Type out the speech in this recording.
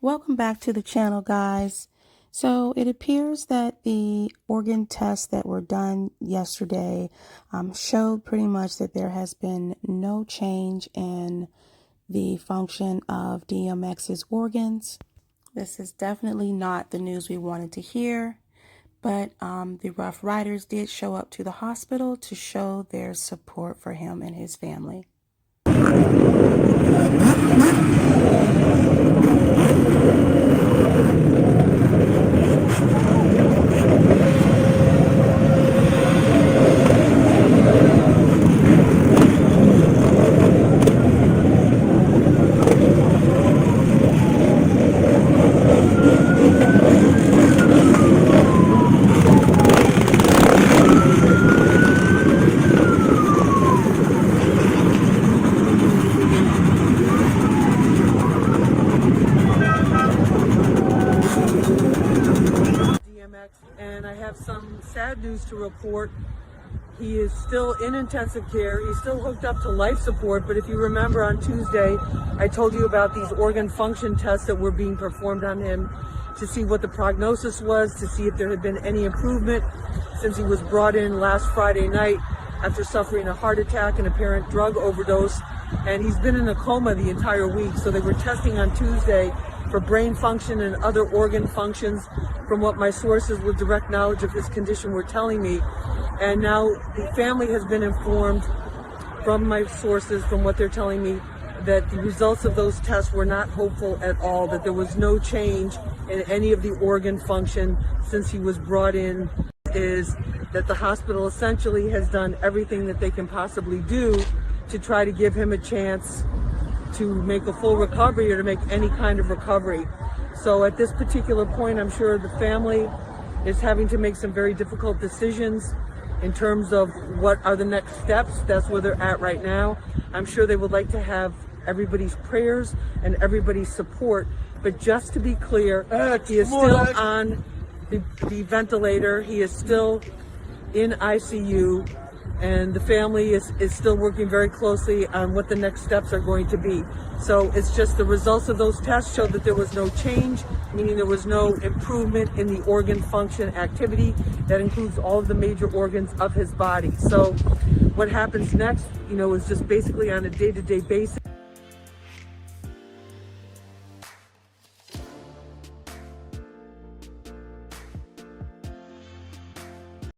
Welcome back to the channel, guys. So it appears that the organ tests that were done yesterday showed pretty much that there has been no change in the function of DMX's organs. This is definitely not the news we wanted to hear, but the Rough Riders did show up to the hospital to show their support for him and his family. And I have some sad news to report. He is still in intensive care. He's still hooked up to life support, but if you remember on Tuesday, I told you about these organ function tests that were being performed on him to see what the prognosis was, to see if there had been any improvement since he was brought in last Friday night after suffering a heart attack and apparent drug overdose. And he's been in a coma the entire week. So they were testing on Tuesday for brain function and other organ functions from what my sources with direct knowledge of his condition were telling me. And now the family has been informed from my sources, from what they're telling me, that the results of those tests were not hopeful at all, that there was no change in any of the organ function since he was brought in. Is that the hospital essentially has done everything that they can possibly do to try to give him a chance to make a full recovery or to make any kind of recovery. So at this particular point, I'm sure the family is having to make some very difficult decisions in terms of what are the next steps. That's where they're at right now. I'm sure they would like to have everybody's prayers and everybody's support. But just to be clear, he is still on the ventilator. He is still in ICU. And the family is still working very closely on what the next steps are going to be. So it's just the results of those tests showed that there was no change, meaning there was no improvement in the organ function activity. That includes all of the major organs of his body. So what happens next, is just basically on a day-to-day basis.